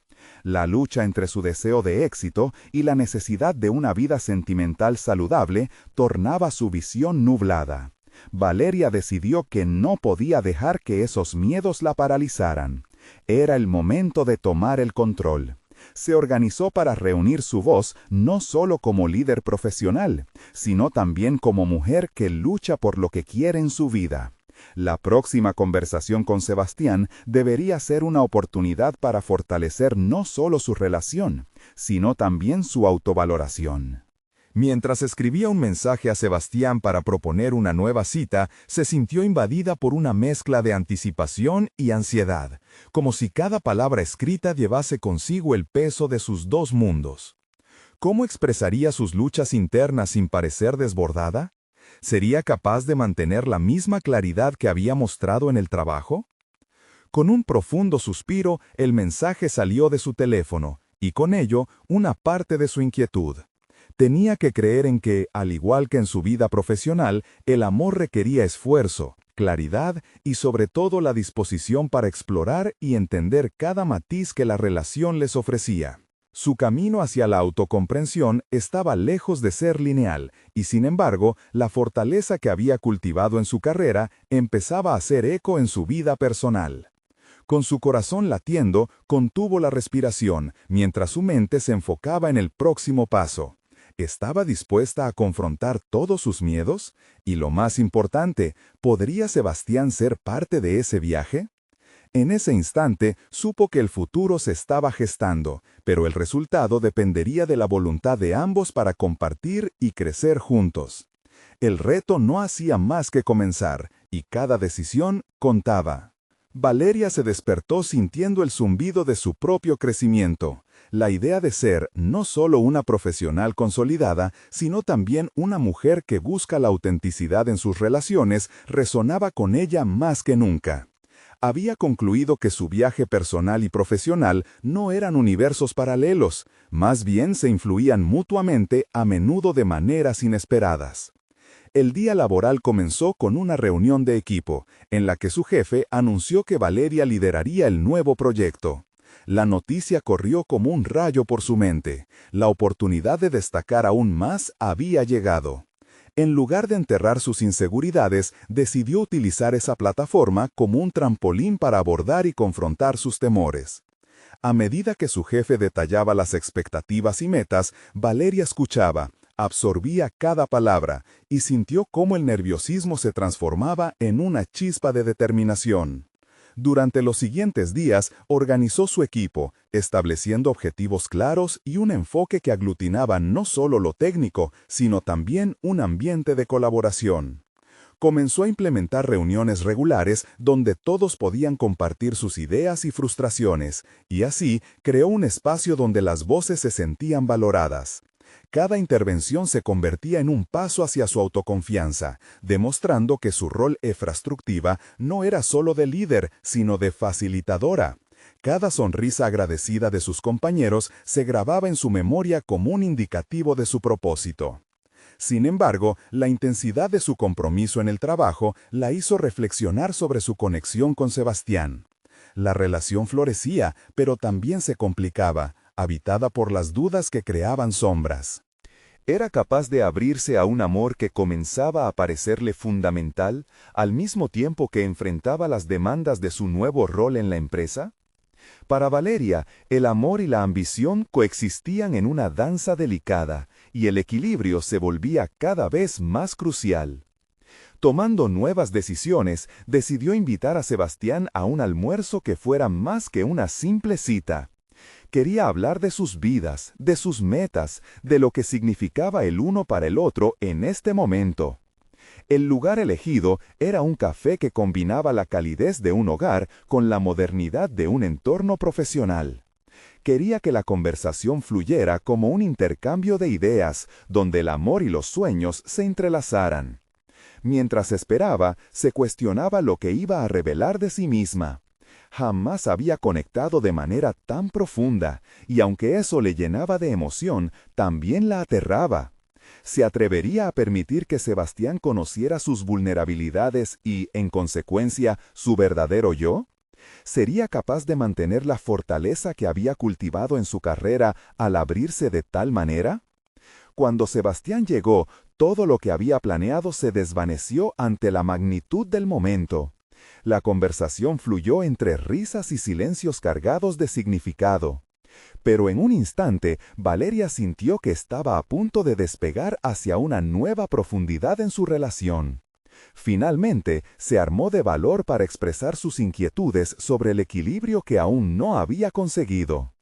La lucha entre su deseo de éxito y la necesidad de una vida sentimental saludable tornaba su visión nublada. Valeria decidió que no podía dejar que esos miedos la paralizaran. Era el momento de tomar el control. Se organizó para reunir su voz no solo como líder profesional, sino también como mujer que lucha por lo que quiere en su vida. La próxima conversación con Sebastián debería ser una oportunidad para fortalecer no solo su relación, sino también su autovaloración. Mientras escribía un mensaje a Sebastián para proponer una nueva cita, se sintió invadida por una mezcla de anticipación y ansiedad, como si cada palabra escrita llevase consigo el peso de sus dos mundos. ¿Cómo expresaría sus luchas internas sin parecer desbordada? ¿Sería capaz de mantener la misma claridad que había mostrado en el trabajo? Con un profundo suspiro, el mensaje salió de su teléfono, y con ello, una parte de su inquietud. Tenía que creer en que, al igual que en su vida profesional, el amor requería esfuerzo, claridad y sobre todo la disposición para explorar y entender cada matiz que la relación les ofrecía. Su camino hacia la autocomprensión estaba lejos de ser lineal, y sin embargo, la fortaleza que había cultivado en su carrera empezaba a hacer eco en su vida personal. Con su corazón latiendo, contuvo la respiración, mientras su mente se enfocaba en el próximo paso. ¿Estaba dispuesta a confrontar todos sus miedos? Y lo más importante, ¿podría Sebastián ser parte de ese viaje? En ese instante, supo que el futuro se estaba gestando, pero el resultado dependería de la voluntad de ambos para compartir y crecer juntos. El reto no hacía más que comenzar, y cada decisión contaba. Valeria se despertó sintiendo el zumbido de su propio crecimiento. La idea de ser no solo una profesional consolidada, sino también una mujer que busca la autenticidad en sus relaciones, resonaba con ella más que nunca. Había concluido que su viaje personal y profesional no eran universos paralelos, más bien se influían mutuamente, a menudo de maneras inesperadas. El día laboral comenzó con una reunión de equipo, en la que su jefe anunció que Valeria lideraría el nuevo proyecto. La noticia corrió como un rayo por su mente. La oportunidad de destacar aún más había llegado. En lugar de enterrar sus inseguridades, decidió utilizar esa plataforma como un trampolín para abordar y confrontar sus temores. A medida que su jefe detallaba las expectativas y metas, Valeria escuchaba, absorbía cada palabra y sintió cómo el nerviosismo se transformaba en una chispa de determinación. Durante los siguientes días, organizó su equipo, estableciendo objetivos claros y un enfoque que aglutinaba no solo lo técnico, sino también un ambiente de colaboración. Comenzó a implementar reuniones regulares donde todos podían compartir sus ideas y frustraciones, y así creó un espacio donde las voces se sentían valoradas. Cada intervención se convertía en un paso hacia su autoconfianza, demostrando que su rol efrastructiva no era solo de líder, sino de facilitadora. Cada sonrisa agradecida de sus compañeros se grababa en su memoria como un indicativo de su propósito. Sin embargo, la intensidad de su compromiso en el trabajo la hizo reflexionar sobre su conexión con Sebastián. La relación florecía, pero también se complicaba, habitada por las dudas que creaban sombras. ¿Era capaz de abrirse a un amor que comenzaba a parecerle fundamental, al mismo tiempo que enfrentaba las demandas de su nuevo rol en la empresa? Para Valeria, el amor y la ambición coexistían en una danza delicada, y el equilibrio se volvía cada vez más crucial. Tomando nuevas decisiones, decidió invitar a Sebastián a un almuerzo que fuera más que una simple cita. Quería hablar de sus vidas, de sus metas, de lo que significaba el uno para el otro en este momento. El lugar elegido era un café que combinaba la calidez de un hogar con la modernidad de un entorno profesional. Quería que la conversación fluyera como un intercambio de ideas, donde el amor y los sueños se entrelazaran. Mientras esperaba, se cuestionaba lo que iba a revelar de sí misma. Jamás había conectado de manera tan profunda, y aunque eso le llenaba de emoción, también la aterraba. ¿Se atrevería a permitir que Sebastián conociera sus vulnerabilidades y, en consecuencia, su verdadero yo? ¿Sería capaz de mantener la fortaleza que había cultivado en su carrera al abrirse de tal manera? Cuando Sebastián llegó, todo lo que había planeado se desvaneció ante la magnitud del momento. La conversación fluyó entre risas y silencios cargados de significado. Pero en un instante, Valeria sintió que estaba a punto de despegar hacia una nueva profundidad en su relación. Finalmente, se armó de valor para expresar sus inquietudes sobre el equilibrio que aún no había conseguido.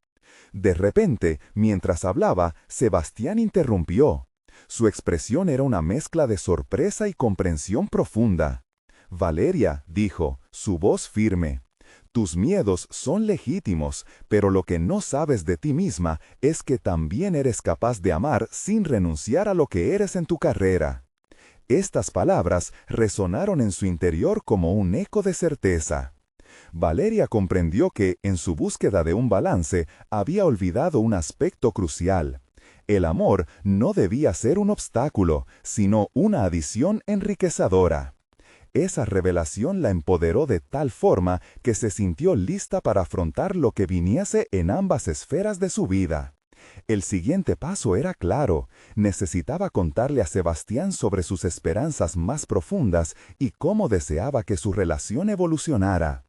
De repente, mientras hablaba, Sebastián interrumpió. Su expresión era una mezcla de sorpresa y comprensión profunda. Valeria, dijo, su voz firme, tus miedos son legítimos, pero lo que no sabes de ti misma es que también eres capaz de amar sin renunciar a lo que eres en tu carrera. Estas palabras resonaron en su interior como un eco de certeza. Valeria comprendió que, en su búsqueda de un balance, había olvidado un aspecto crucial. El amor no debía ser un obstáculo, sino una adición enriquecedora. Esa revelación la empoderó de tal forma que se sintió lista para afrontar lo que viniese en ambas esferas de su vida. El siguiente paso era claro: necesitaba contarle a Sebastián sobre sus esperanzas más profundas y cómo deseaba que su relación evolucionara.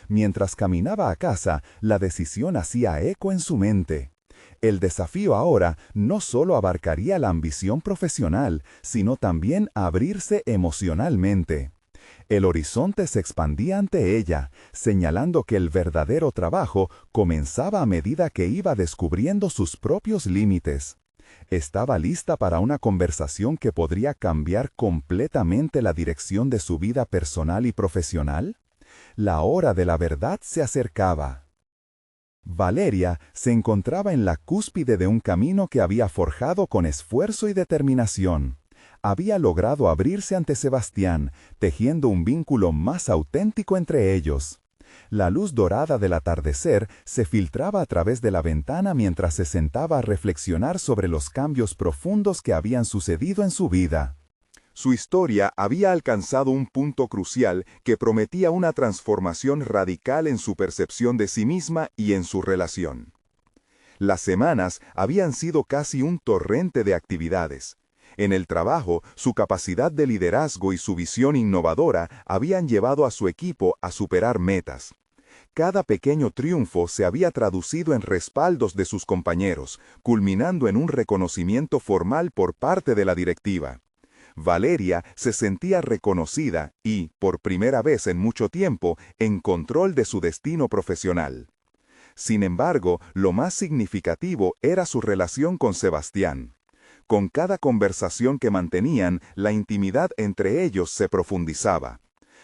Mientras caminaba a casa, la decisión hacía eco en su mente. El desafío ahora no solo abarcaría la ambición profesional, sino también abrirse emocionalmente. El horizonte se expandía ante ella, señalando que el verdadero trabajo comenzaba a medida que iba descubriendo sus propios límites. Estaba lista para una conversación que podría cambiar completamente la dirección de su vida personal y profesional. La hora de la verdad se acercaba. Valeria se encontraba en la cúspide de un camino que había forjado con esfuerzo y determinación. Había logrado abrirse ante Sebastián, tejiendo un vínculo más auténtico entre ellos. La luz dorada del atardecer se filtraba a través de la ventana mientras se sentaba a reflexionar sobre los cambios profundos que habían sucedido en su vida. Su historia había alcanzado un punto crucial que prometía una transformación radical en su percepción de sí misma y en su relación. Las semanas habían sido casi un torrente de actividades. En el trabajo, su capacidad de liderazgo y su visión innovadora habían llevado a su equipo a superar metas. Cada pequeño triunfo se había traducido en respaldos de sus compañeros, culminando en un reconocimiento formal por parte de la directiva. Valeria se sentía reconocida y, por primera vez en mucho tiempo, en control de su destino profesional. Sin embargo, lo más significativo era su relación con Sebastián. Con cada conversación que mantenían, la intimidad entre ellos se profundizaba.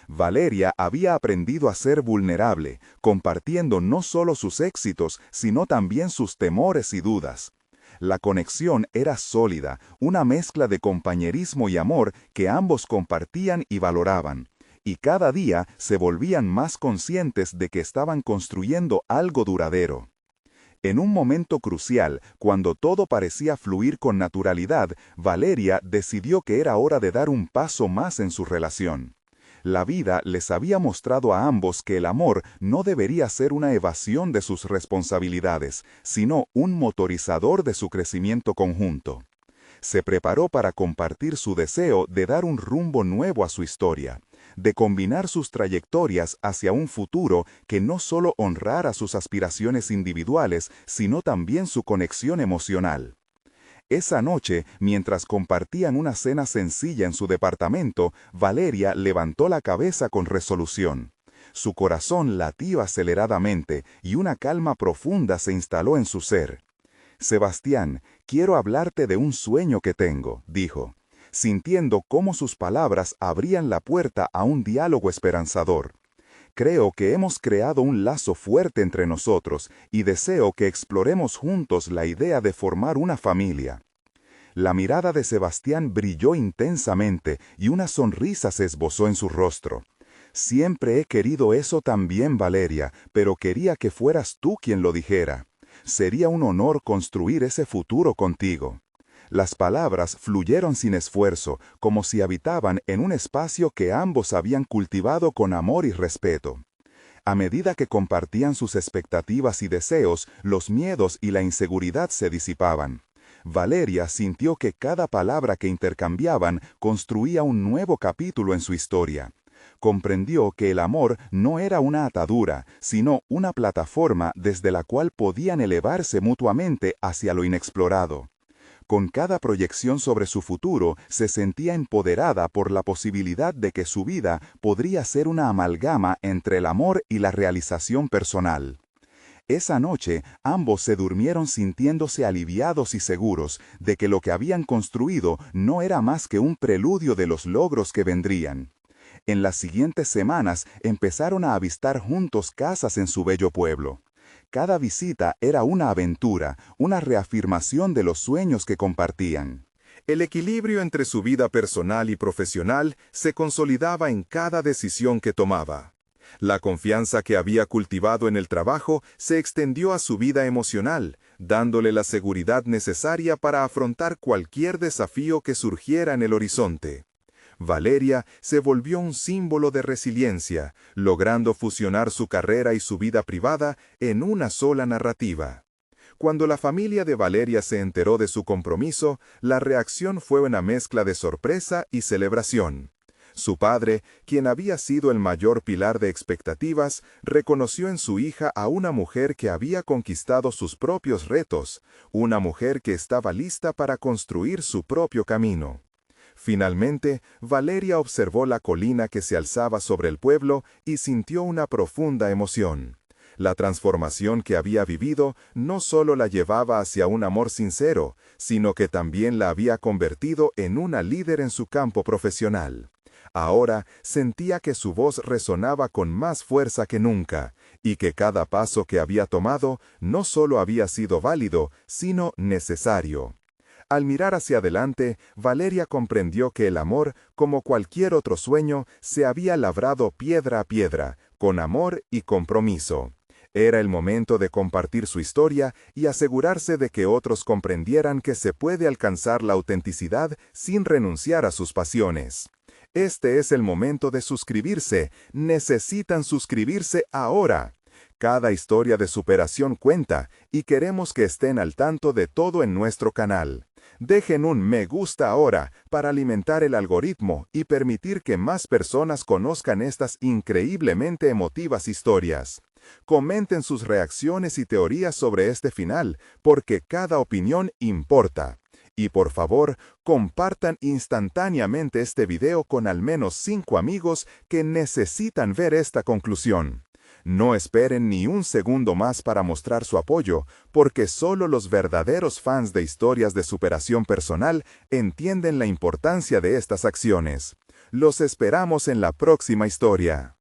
Valeria había aprendido a ser vulnerable, compartiendo no solo sus éxitos, sino también sus temores y dudas. La conexión era sólida, una mezcla de compañerismo y amor que ambos compartían y valoraban, y cada día se volvían más conscientes de que estaban construyendo algo duradero. En un momento crucial, cuando todo parecía fluir con naturalidad, Valeria decidió que era hora de dar un paso más en su relación. La vida les había mostrado a ambos que el amor no debería ser una evasión de sus responsabilidades, sino un motorizador de su crecimiento conjunto. Se preparó para compartir su deseo de dar un rumbo nuevo a su historia, de combinar sus trayectorias hacia un futuro que no solo honrara sus aspiraciones individuales, sino también su conexión emocional. Esa noche, mientras compartían una cena sencilla en su departamento, Valeria levantó la cabeza con resolución. Su corazón latió aceleradamente y una calma profunda se instaló en su ser. «Sebastián, quiero hablarte de un sueño que tengo», dijo, sintiendo cómo sus palabras abrían la puerta a un diálogo esperanzador. «Creo que hemos creado un lazo fuerte entre nosotros y deseo que exploremos juntos la idea de formar una familia». La mirada de Sebastián brilló intensamente y una sonrisa se esbozó en su rostro. «Siempre he querido eso también, Valeria, pero quería que fueras tú quien lo dijera. Sería un honor construir ese futuro contigo». Las palabras fluyeron sin esfuerzo, como si habitaban en un espacio que ambos habían cultivado con amor y respeto. A medida que compartían sus expectativas y deseos, los miedos y la inseguridad se disipaban. Valeria sintió que cada palabra que intercambiaban construía un nuevo capítulo en su historia. Comprendió que el amor no era una atadura, sino una plataforma desde la cual podían elevarse mutuamente hacia lo inexplorado. Con cada proyección sobre su futuro, se sentía empoderada por la posibilidad de que su vida podría ser una amalgama entre el amor y la realización personal. Esa noche, ambos se durmieron sintiéndose aliviados y seguros de que lo que habían construido no era más que un preludio de los logros que vendrían. En las siguientes semanas empezaron a avistar juntos casas en su bello pueblo. Cada visita era una aventura, una reafirmación de los sueños que compartían. El equilibrio entre su vida personal y profesional se consolidaba en cada decisión que tomaba. La confianza que había cultivado en el trabajo se extendió a su vida emocional, dándole la seguridad necesaria para afrontar cualquier desafío que surgiera en el horizonte. Valeria se volvió un símbolo de resiliencia, logrando fusionar su carrera y su vida privada en una sola narrativa. Cuando la familia de Valeria se enteró de su compromiso, la reacción fue una mezcla de sorpresa y celebración. Su padre, quien había sido el mayor pilar de expectativas, reconoció en su hija a una mujer que había conquistado sus propios retos, una mujer que estaba lista para construir su propio camino. Finalmente, Valeria observó la colina que se alzaba sobre el pueblo y sintió una profunda emoción. La transformación que había vivido no solo la llevaba hacia un amor sincero, sino que también la había convertido en una líder en su campo profesional. Ahora sentía que su voz resonaba con más fuerza que nunca, y que cada paso que había tomado no solo había sido válido, sino necesario. Al mirar hacia adelante, Valeria comprendió que el amor, como cualquier otro sueño, se había labrado piedra a piedra, con amor y compromiso. Era el momento de compartir su historia y asegurarse de que otros comprendieran que se puede alcanzar la autenticidad sin renunciar a sus pasiones. Este es el momento de suscribirse. Necesitan suscribirse ahora. Cada historia de superación cuenta y queremos que estén al tanto de todo en nuestro canal. Dejen un me gusta ahora para alimentar el algoritmo y permitir que más personas conozcan estas increíblemente emotivas historias. Comenten sus reacciones y teorías sobre este final, porque cada opinión importa. Y por favor, compartan instantáneamente este video con al menos 5 amigos que necesitan ver esta conclusión. No esperen ni un segundo más para mostrar su apoyo, porque solo los verdaderos fans de historias de superación personal entienden la importancia de estas acciones. Los esperamos en la próxima historia.